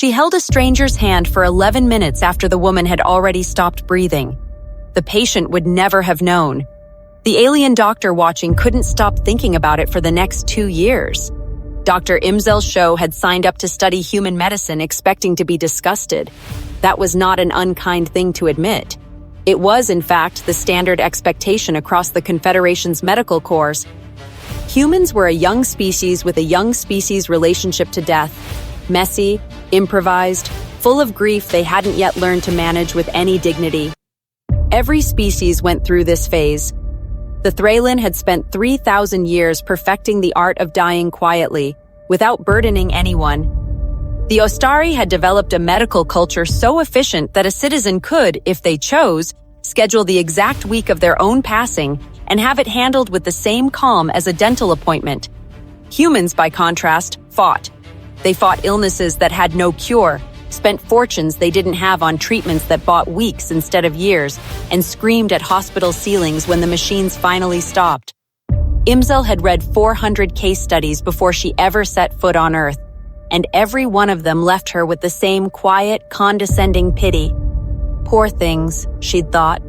She held a stranger's hand for 11 minutes after the woman had already stopped breathing. The patient would never have known. The alien doctor watching couldn't stop thinking about it for the next 2 years. Dr. Imzel Sho had signed up to study human medicine expecting to be disgusted. That was not an unkind thing to admit. It was, in fact, the standard expectation across the Confederation's medical corps. Humans were a young species with a young species relationship to death. Messy, improvised, full of grief they hadn't yet learned to manage with any dignity. Every species went through this phase. The Thralin had spent 3,000 years perfecting the art of dying quietly, without burdening anyone. The Ostari had developed a medical culture so efficient that a citizen could, if they chose, schedule the exact week of their own passing and have it handled with the same calm as a dental appointment. Humans, by contrast, fought. They fought illnesses that had no cure, spent fortunes they didn't have on treatments that bought weeks instead of years, and screamed at hospital ceilings when the machines finally stopped. Imzel had read 400 case studies before she ever set foot on Earth, and every one of them left her with the same quiet, condescending pity. Poor things, she'd thought.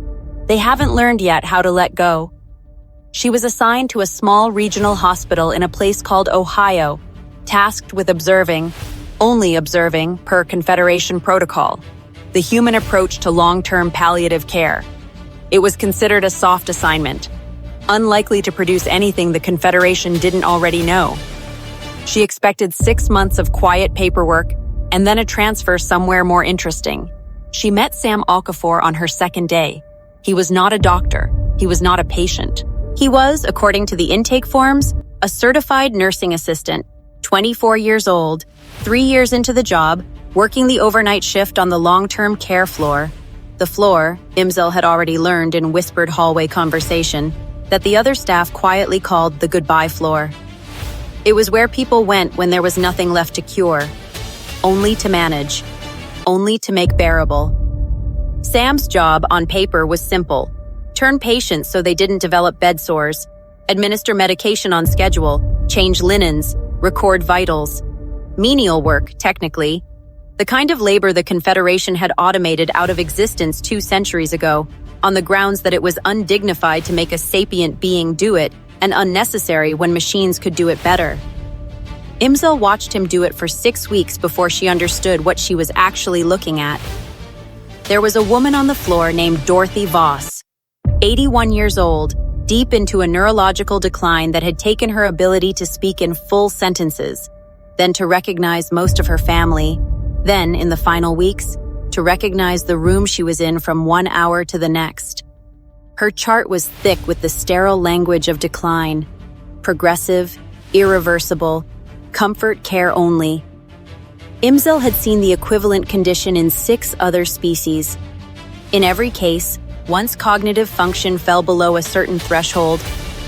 They haven't learned yet how to let go. She was assigned to a small regional hospital in a place called Ohio, tasked with only observing, per Confederation protocol, the human approach to long-term palliative care. It was considered a soft assignment, unlikely to produce anything the Confederation didn't already know. She expected 6 months of quiet paperwork and then a transfer somewhere more interesting. She met Sam Okafor on her second day. He was not a doctor. He was not a patient. He was, according to the intake forms, a certified nursing assistant, 24 years old, 3 years into the job, working the overnight shift on the long-term care floor. The floor, Imzel had already learned in whispered hallway conversation, that the other staff quietly called the goodbye floor. It was where people went when there was nothing left to cure, only to manage, only to make bearable. Sam's job, on paper, was simple. Turn patients so they didn't develop bed sores, administer medication on schedule, change linens, record vitals. Menial work, technically. The kind of labor the Confederation had automated out of existence 2 centuries ago, on the grounds that it was undignified to make a sapient being do it, and unnecessary when machines could do it better. Imzel watched him do it for 6 weeks before she understood what she was actually looking at. There was a woman on the floor named Dorothy Voss, 81 years old, deep into a neurological decline that had taken her ability to speak in full sentences, then to recognize most of her family, then, in the final weeks, to recognize the room she was in from 1 hour to the next. Her chart was thick with the sterile language of decline, progressive, irreversible, comfort care only. Imzel had seen the equivalent condition in 6 other species. In every case, once cognitive function fell below a certain threshold,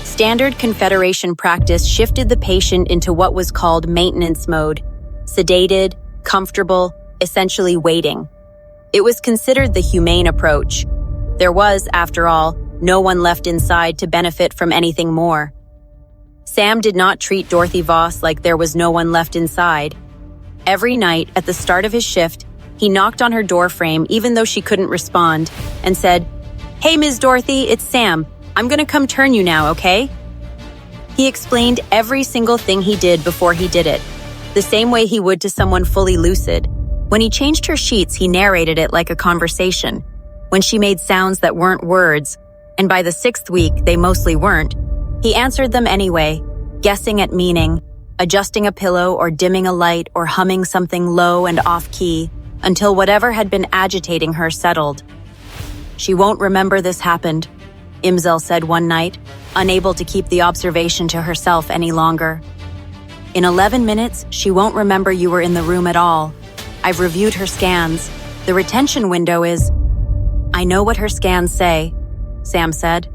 standard Confederation practice shifted the patient into what was called maintenance mode, sedated, comfortable, essentially waiting. It was considered the humane approach. There was, after all, no one left inside to benefit from anything more. Sam did not treat Dorothy Voss like there was no one left inside. Every night, at the start of his shift, he knocked on her doorframe even though she couldn't respond, and said, "Hey, Ms. Dorothy, it's Sam. I'm gonna come turn you now, okay?" He explained every single thing he did before he did it, the same way he would to someone fully lucid. When he changed her sheets, he narrated it like a conversation. When she made sounds that weren't words, and by the 6th week, they mostly weren't, he answered them anyway, guessing at meaning, adjusting a pillow or dimming a light or humming something low and off-key, until whatever had been agitating her settled. "She won't remember this happened," Imzel said one night, unable to keep the observation to herself any longer. "In 11 minutes, she won't remember you were in the room at all. I've reviewed her scans. The retention window is..." "I know what her scans say," Sam said.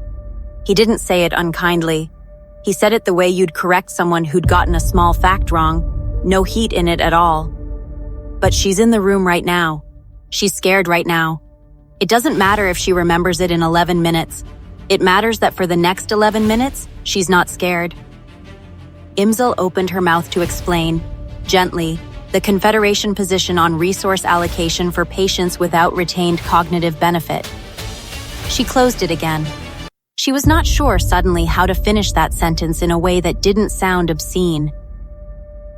He didn't say it unkindly. He said it the way you'd correct someone who'd gotten a small fact wrong, no heat in it at all. "But she's in the room right now. She's scared right now. It doesn't matter if she remembers it in 11 minutes. It matters that for the next 11 minutes, she's not scared." Imzel opened her mouth to explain, gently, the Confederation position on resource allocation for patients without retained cognitive benefit. She closed it again. She was not sure suddenly how to finish that sentence in a way that didn't sound obscene.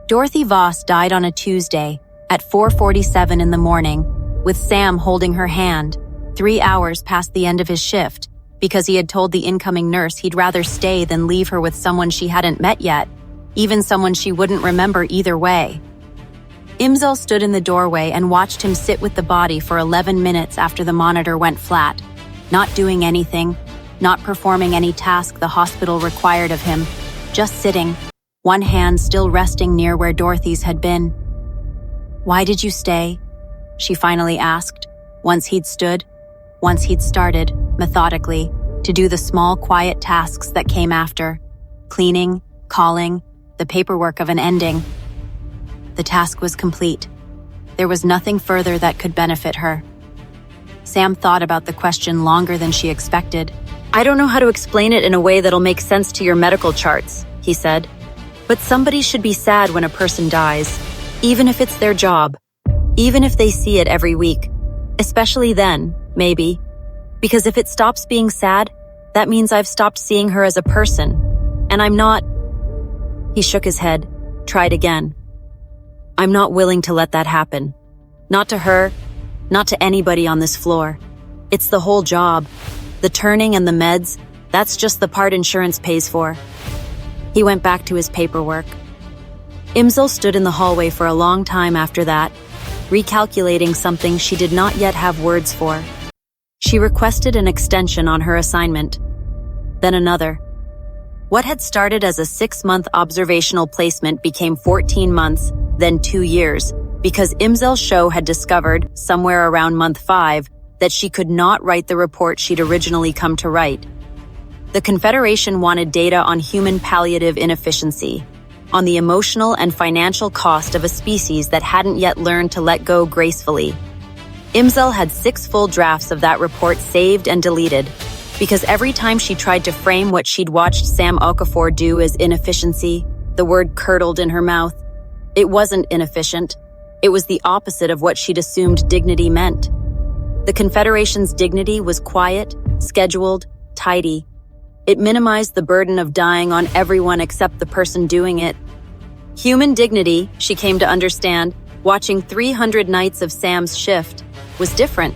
Dorothy Voss died on a Tuesday at 4:47 in the morning, with Sam holding her hand, 3 hours past the end of his shift, because he had told the incoming nurse he'd rather stay than leave her with someone she hadn't met yet, even someone she wouldn't remember either way. Imzel stood in the doorway and watched him sit with the body for 11 minutes after the monitor went flat, not doing anything, not performing any task the hospital required of him, just sitting, one hand still resting near where Dorothy's had been. "Why did you stay?" she finally asked, once he'd started, methodically, to do the small, quiet tasks that came after, cleaning, calling, the paperwork of an ending. The task was complete. There was nothing further that could benefit her. Sam thought about the question longer than she expected. "I don't know how to explain it in a way that'll make sense to your medical charts," he said. "But somebody should be sad when a person dies, even if it's their job, even if they see it every week. Especially then, maybe. Because if it stops being sad, that means I've stopped seeing her as a person. And I'm not..." He shook his head, tried again. "I'm not willing to let that happen. Not to her, not to anybody on this floor. It's the whole job. The turning and the meds, that's just the part insurance pays for." He went back to his paperwork. Imzel stood in the hallway for a long time after that, recalculating something she did not yet have words for. She requested an extension on her assignment, then another. What had started as a 6-month observational placement became 14 months, then 2 years, because Imzel Sho had discovered, somewhere around month 5, that she could not write the report she'd originally come to write. The Confederation wanted data on human palliative inefficiency, on the emotional and financial cost of a species that hadn't yet learned to let go gracefully. Imzel had 6 full drafts of that report saved and deleted, because every time she tried to frame what she'd watched Sam Okafor do as inefficiency, the word curdled in her mouth. It wasn't inefficient. It was the opposite of what she'd assumed dignity meant. The Confederation's dignity was quiet, scheduled, tidy. It minimized the burden of dying on everyone except the person doing it. Human dignity, she came to understand, watching 300 nights of Sam's shift, was different.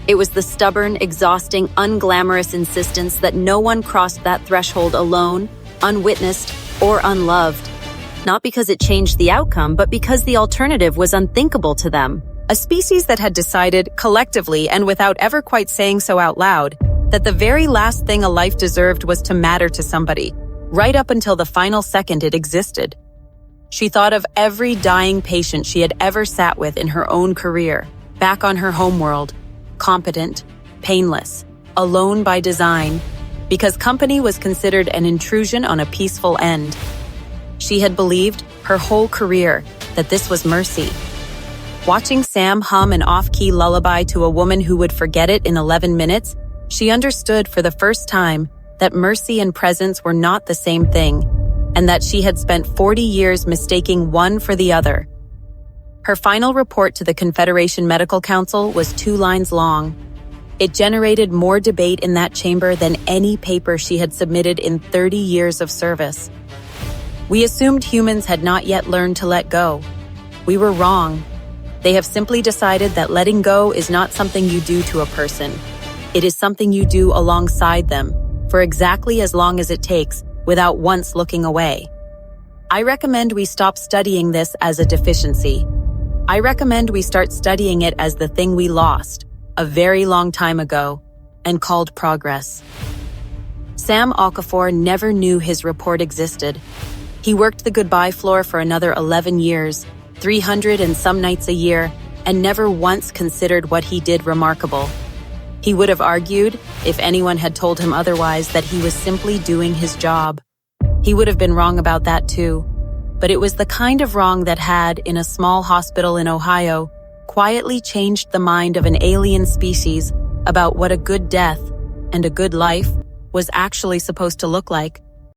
It was the stubborn, exhausting, unglamorous insistence that no one crossed that threshold alone, unwitnessed, or unloved. Not because it changed the outcome, but because the alternative was unthinkable to them. A species that had decided, collectively and without ever quite saying so out loud, that the very last thing a life deserved was to matter to somebody, right up until the final second it existed. She thought of every dying patient she had ever sat with in her own career, back on her homeworld, competent, painless, alone by design, because company was considered an intrusion on a peaceful end. She had believed, her whole career, that this was mercy. Watching Sam hum an off-key lullaby to a woman who would forget it in 11 minutes, she understood for the first time that mercy and presence were not the same thing, and that she had spent 40 years mistaking one for the other. Her final report to the Confederation Medical Council was 2 lines long. It generated more debate in that chamber than any paper she had submitted in 30 years of service. "We assumed humans had not yet learned to let go. We were wrong. They have simply decided that letting go is not something you do to a person. It is something you do alongside them, for exactly as long as it takes, without once looking away. I recommend we stop studying this as a deficiency. I recommend we start studying it as the thing we lost, a very long time ago, and called progress." Sam Okafor never knew his report existed. He worked the goodbye floor for another 11 years, 300 and some nights a year, and never once considered what he did remarkable. He would have argued, if anyone had told him otherwise, that he was simply doing his job. He would have been wrong about that too. But it was the kind of wrong that had, in a small hospital in Ohio, quietly changed the mind of an alien species about what a good death and a good life was actually supposed to look like.